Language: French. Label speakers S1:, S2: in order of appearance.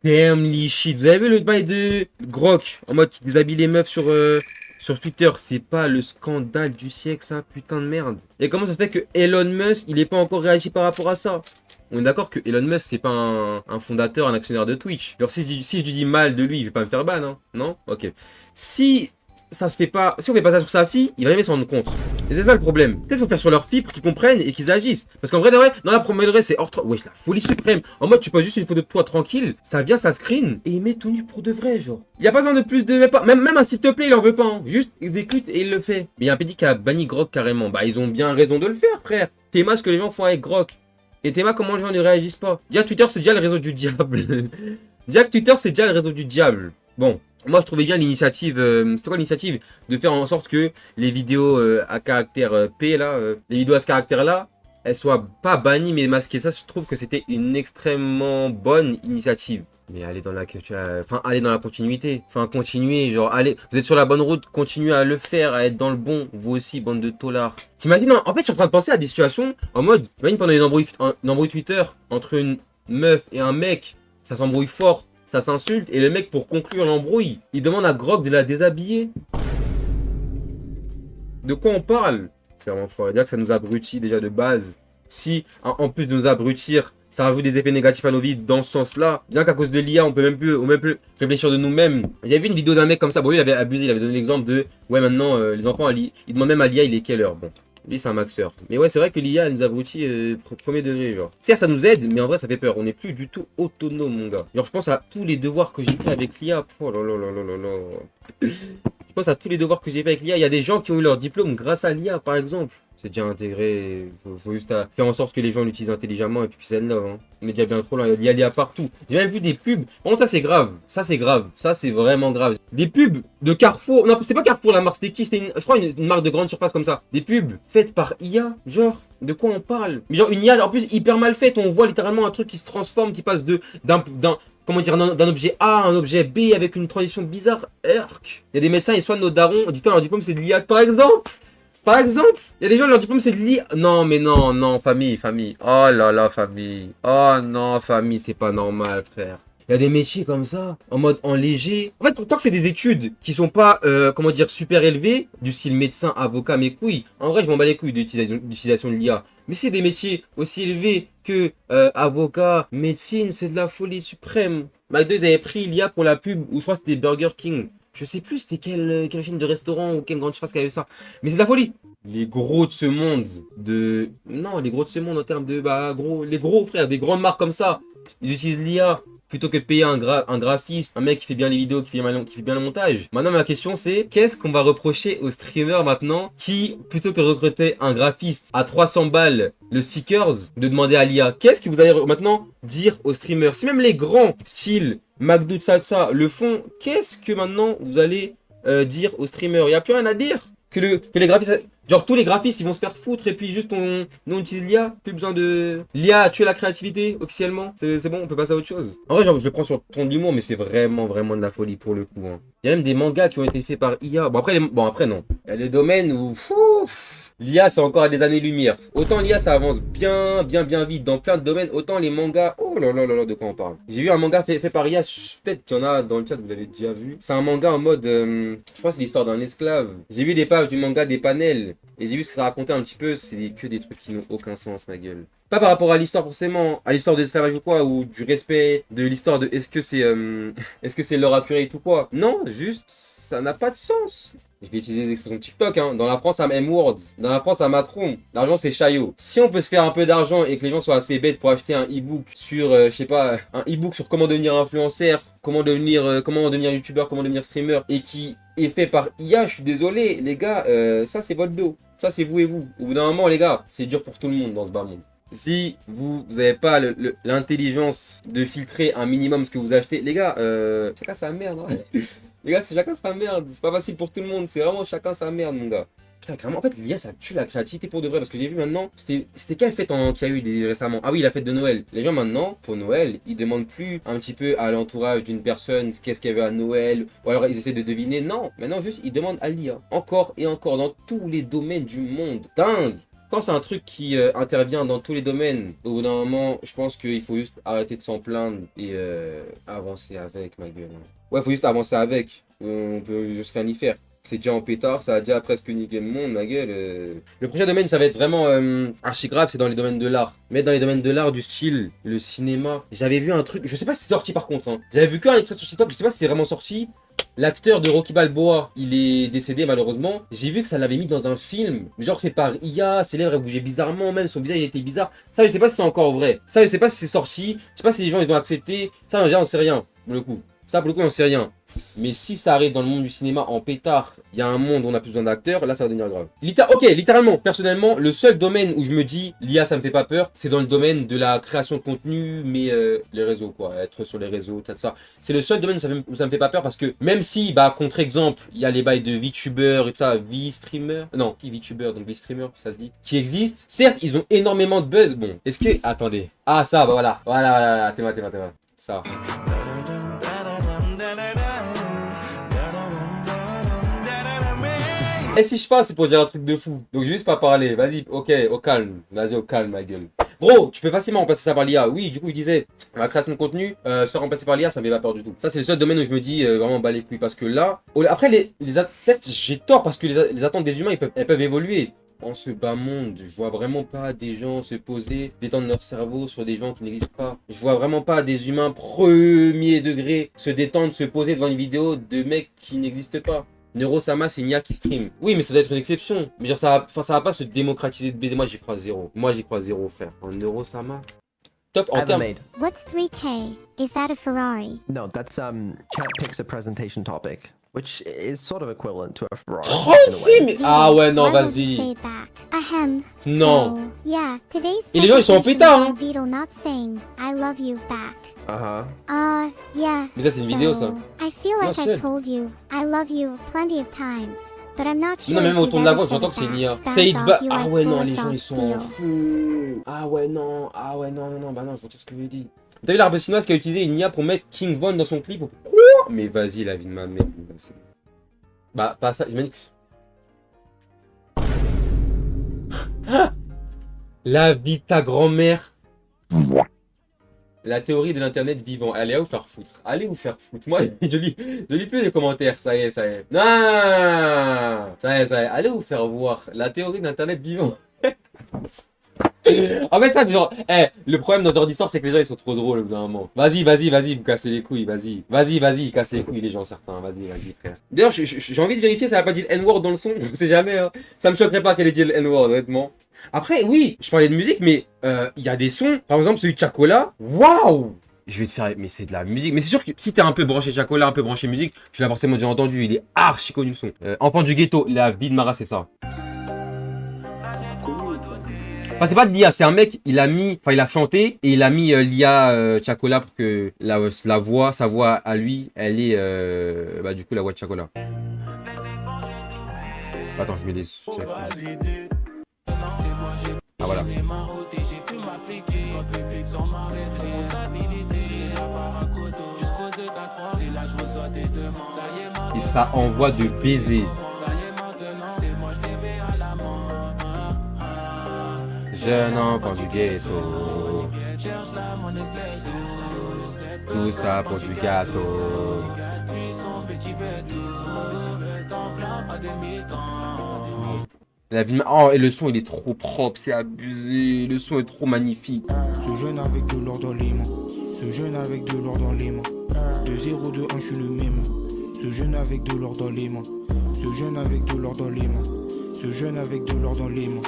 S1: Damn, les shit. Vous avez vu le bail de Grok en mode qui déshabille les meufs sur Twitter? C'est pas le scandale du siècle, ça, putain de merde. Et comment ça se fait que Elon Musk, il est pas encore réagi par rapport à ça? On est d'accord que Elon Musk, c'est pas un fondateur, un actionnaire de Twitch. Genre, si je lui dis mal de lui, il va pas me faire ban, hein? Non? Ok. Si ça se fait pas, si on fait pas ça sur sa fille, il va jamais s'en rendre compte. Et c'est ça le problème. Peut-être faut faire sur leur fille pour qu'ils comprennent et qu'ils agissent. Parce qu'en vrai, de vrai, dans la première de vrai, c'est hors. Wesh, la folie suprême. En mode, tu poses juste une photo de toi tranquille, ça vient, ça screen, et il met tout nu pour de vrai, genre. Il y a pas besoin de plus de. Même un s'il te plaît, il en veut pas. Hein. Juste exécute et il le fait. Mais il y a un pédic qui a banni Grok carrément. Bah, ils ont bien raison de le faire, frère. Théma ce que les gens font avec Grok. Et Théma, comment les gens ne réagissent pas. Déjà, Twitter, c'est déjà le réseau du diable. Déjà que Twitter, c'est déjà le réseau du diable. Bon. Moi, je trouvais bien l'initiative. C'était quoi l'initiative? De faire en sorte que les vidéos à caractère P, là, les vidéos à ce caractère-là, elles soient pas bannies mais masquées. Ça, je trouve que c'était une extrêmement bonne initiative. Mais allez dans la, enfin, allez dans la continuité. Enfin, continuez, genre, allez, vous êtes sur la bonne route, continuez à le faire, à être dans le bon, vous aussi, bande de taulards. T'imagines, en fait, je suis en train de penser à des situations en mode, t'imagines pendant une embrouille Twitter entre une meuf et un mec, ça s'embrouille fort. Ça s'insulte et le mec pour conclure l'embrouille, il demande à Grog de la déshabiller. De quoi on parle? C'est vraiment fort. Dire que ça nous abrutit déjà de base. Si en plus de nous abrutir, ça rajoute des effets négatifs à nos vies dans ce sens-là, bien qu'à cause de l'IA, on peut même plus réfléchir de nous-mêmes. J'avais vu une vidéo d'un mec comme ça. Bon, lui, il avait abusé, il avait donné l'exemple de ouais, maintenant les enfants, ils demandent même à l'IA, il est quelle heure? Bon. Lui, c'est un maxeur. Mais ouais, c'est vrai que l'IA nous abrutit premier degré, genre. Certes, ça nous aide, mais en vrai, ça fait peur. On n'est plus du tout autonome, mon gars. Genre, je pense à tous les devoirs que j'ai fait avec l'IA. Oh là là là là là là. Je pense à tous les devoirs que j'ai fait avec l'IA. Il y a des gens qui ont eu leur diplôme grâce à l'IA, par exemple. C'est déjà intégré. Faut juste faire en sorte que les gens l'utilisent intelligemment et puis c'est là. Hein. On est déjà bien trop loin. Il y a l'IA partout. J'ai même vu des pubs. Par contre, ça, c'est grave. Ça, c'est grave. Ça, c'est vraiment grave. Des pubs de Carrefour. Non, c'est pas Carrefour la marque. C'était qui? C'était, je crois, une marque de grande surface comme ça. Des pubs faites par IA. Genre, de quoi on parle? Mais genre, une IA, en plus, hyper mal faite. On voit littéralement un truc qui se transforme, qui passe d'un comment dire, d'un objet A à un objet B avec une transition bizarre. Urk. Il y a des médecins, ils soignent nos darons. Dis-toi, leur diplôme, c'est de l'IA. Par exemple. Par exemple, il y a des gens, leur diplôme, c'est de l'IA. Non, mais non, non, famille. Oh là là, famille. Oh non, famille, c'est pas normal, frère. Il y a des métiers comme ça, en mode en léger. En fait, tant que c'est des études qui sont pas, comment dire, super élevées, du style médecin, avocat, mes couilles, en vrai, je m'en bats les couilles d'utilisation de l'IA. Mais c'est des métiers aussi élevés que avocat, médecine, c'est de la folie suprême. McDo, ils avaient pris l'IA pour la pub, ou je crois que c'était Burger King. Je sais plus c'était quelle chaîne de restaurant ou quelle grande surface qui avait ça. Mais c'est de la folie. Les gros de ce monde, non, les gros de ce monde en termes de, bah, gros, les gros frères, des grandes marques comme ça, ils utilisent l'IA plutôt que de payer un graphiste, un mec qui fait bien les vidéos, qui fait bien le montage. Maintenant, ma question c'est, qu'est-ce qu'on va reprocher aux streamers maintenant qui, plutôt que de recruter un graphiste à 300 balles le stickers, de demander à l'IA? Qu'est-ce que vous allez maintenant dire aux streamers? Si même les grands, style McDo, ça, le font, qu'est-ce que maintenant vous allez dire aux streamers? Il n'y a plus rien à dire. Que les graphistes, genre tous les graphistes ils vont se faire foutre et puis juste on utilise l'IA, plus besoin de l'IA a tué la créativité officiellement, c'est bon, on peut passer à autre chose. En vrai, genre je le prends sur le ton d'humour, mais c'est vraiment de la folie pour le coup. Hein. Il y a même des mangas qui ont été faits par IA. Bon après non. Il y a des domaines où l'IA c'est encore à des années-lumière. Autant l'IA ça avance bien vite dans plein de domaines, autant les mangas, oh là là là là, de quoi on parle. J'ai vu un manga fait par IA, peut-être qu'il y en a dans le chat, vous l'avez déjà vu. C'est un manga en mode, je crois que c'est l'histoire d'un esclave. J'ai vu des pages du manga, des panels, et j'ai vu ce que ça racontait un petit peu, c'est que des trucs qui n'ont aucun sens, ma gueule. Pas par rapport à l'histoire forcément, à l'histoire de l'esclavage ou quoi, ou du respect de l'histoire de est-ce que c'est est-ce que c'est l'heure accurate ou quoi. Non, juste, ça n'a pas de sens. Je vais utiliser des expressions de TikTok, hein. Dans la France, à M-Words. Dans la France, à Macron. L'argent, c'est chaillot. Si on peut se faire un peu d'argent et que les gens soient assez bêtes pour acheter un e-book sur, je sais pas, un e-book sur comment devenir influenceur, comment devenir youtubeur, comment devenir streamer, et qui est fait par IA, je suis désolé, les gars, ça c'est votre dos. Ça c'est vous et vous. Au bout d'un moment, les gars, c'est dur pour tout le monde dans ce bas monde. Si vous n'avez pas l'intelligence de filtrer un minimum ce que vous achetez, les gars, chacun sa merde. Hein. Les gars, c'est chacun sa merde. C'est pas facile pour tout le monde. C'est vraiment chacun sa merde, mon gars. Putain, carrément, en fait, l'IA, ça tue la créativité pour de vrai. Parce que j'ai vu maintenant, c'était quelle fête qu'il y a eu récemment? Ah oui, la fête de Noël. Les gens maintenant, pour Noël, ils demandent plus un petit peu à l'entourage d'une personne qu'est-ce qu'il y avait à Noël. Ou alors ils essaient de deviner. Non, maintenant juste, ils demandent à l'IA. Encore et encore, dans tous les domaines du monde. Dingue! quand c'est un truc qui intervient dans tous les domaines, au bout d'un moment, je pense qu'il faut juste arrêter de s'en plaindre et avancer avec, ma gueule. Ouais, faut juste avancer avec. On peut juste rien y faire. C'est déjà en pétard, ça a déjà presque niqué le monde, ma gueule. Le prochain domaine, ça va être vraiment archi grave, c'est dans les domaines de l'art. Mais dans les domaines de l'art, du style, le cinéma. J'avais vu un truc, je sais pas si c'est sorti par contre. Hein. J'avais vu qu'un extrait sur TikTok, je sais pas si c'est vraiment sorti. L'acteur de Rocky Balboa, il est décédé malheureusement. J'ai vu que ça l'avait mis dans un film, genre fait par IA, ses lèvres bougeaient bizarrement, même son visage il était bizarre. Ça, je sais pas si c'est encore vrai. Ça, je sais pas si c'est sorti. Je sais pas si les gens ils ont accepté. Ça, déjà, on sait rien, pour le coup. Ça, pour le coup, on sait rien. Mais si ça arrive dans le monde du cinéma en pétard, il y a un monde où on a plus besoin d'acteurs, là ça va devenir grave. Ok, littéralement, personnellement, le seul domaine où je me dis l'IA ça me fait pas peur, c'est dans le domaine de la création de contenu, mais les réseaux quoi, être sur les réseaux, tout ça. C'est le seul domaine où ça me fait pas peur parce que même si, bah, contre-exemple, il y a les bails de VTuber et tout ça, V-streamer, non, qui VTuber, donc V-streamer, ça se dit, qui existent. Certes, ils ont énormément de buzz, bon, est-ce que, attendez, ah ça, bah voilà, t'es moi, ça. Et si je parle, c'est pour dire un truc de fou. Donc, je vais juste pas parler. Vas-y, ok, au calme. Vas-y, au calme, ma gueule. Gros, tu peux facilement remplacer ça par l'IA. Oui, du coup, je disais, la création de contenu, se faire remplacer par l'IA, ça me fait pas peur du tout. Ça, c'est le seul domaine où je me dis vraiment bas les couilles. Parce que là, après, peut-être j'ai tort parce que les attentes des humains, elles peuvent évoluer. En ce bas monde, je vois vraiment pas des gens se poser, détendre leur cerveau sur des gens qui n'existent pas. Je vois vraiment pas des humains premier degré se détendre, se poser devant une vidéo de mecs qui n'existent pas. Neurosama, c'est une IA qui stream. Oui, mais ça doit être une exception. Mais genre, ça va pas se démocratiser de baiser. Moi, j'y crois zéro. Moi, j'y crois zéro, frère. En Neurosama. Top en termes.
S2: What's 3K? Is that a Ferrari?
S3: No, that's chat picks a presentation topic, which is sort of equivalent to a Ferrari.
S1: 36 mais... Ah ouais, non, vas-y. Non.
S2: So, yeah, today's
S1: et les gens, ils sont en pétard, hein.
S2: Vito not saying I love you back. Yeah.
S1: Mais ça, c'est une vidéo, ça.
S2: I feel like I've told you I love you plenty of times. But I'm not sure.
S1: Non, même au ton de la voix, j'entends que c'est une IA. Say it back. Ah ouais, non, les gens, ils sont en feu. Ah ouais, non. Bah non, je retire ce que je dis. T'as vu l'arbre chinoise qui a utilisé une IA pour mettre King Von dans son clip? Quoi? Mais vas-y, la vie de ma mère. Bah, pas ça, j'imagine que... La vie de ta grand-mère. La théorie de l'internet vivant. Allez, à vous faire foutre. Allez vous faire foutre. Moi, je lis plus les commentaires. Ça y est. Non. Ça y est. Allez vous faire voir. La théorie de l'internet vivant. En fait, ça, genre, le problème dans ce genre d'histoire, c'est que les gens, ils sont trop drôles au bout d'un moment. Vas-y, vous cassez les couilles, vas-y, cassez les couilles, les gens, certains. Vas-y, frère. D'ailleurs, j'ai envie de vérifier si elle a pas dit le N-word dans le son. On sait jamais, hein. Ça me choquerait pas qu'elle ait dit le N-word, honnêtement. Après, oui, je parlais de musique, mais il y a des sons, par exemple celui de Chacola. Waouh! Je vais te faire, mais c'est de la musique. Mais c'est sûr que si t'es un peu branché Chacola, un peu branché musique, tu l'as forcément déjà entendu. Il est archi connu le son. Enfant du ghetto, la vie de Mara, c'est ça. Enfin, c'est pas de l'IA, c'est un mec, il a chanté et il a mis l'IA Chacola pour que sa voix à lui, elle est bah du coup la voix de Chacola. Attends, je mets des... Ah voilà. Et ça envoie de baiser. Jeune enfant du ghetto, tout ça pour du gâteau. La vie de... Oh, et le son il est trop propre, c'est abusé. Le son est trop magnifique.
S4: Ce jeune avec de l'or dans les mains. Ce jeune avec de l'or dans les mains. De 0, de 1, je suis le même. Ce jeune avec de l'or dans les mains. Ce jeune avec de l'or dans les mains. Ce jeune avec de l'or dans les mains.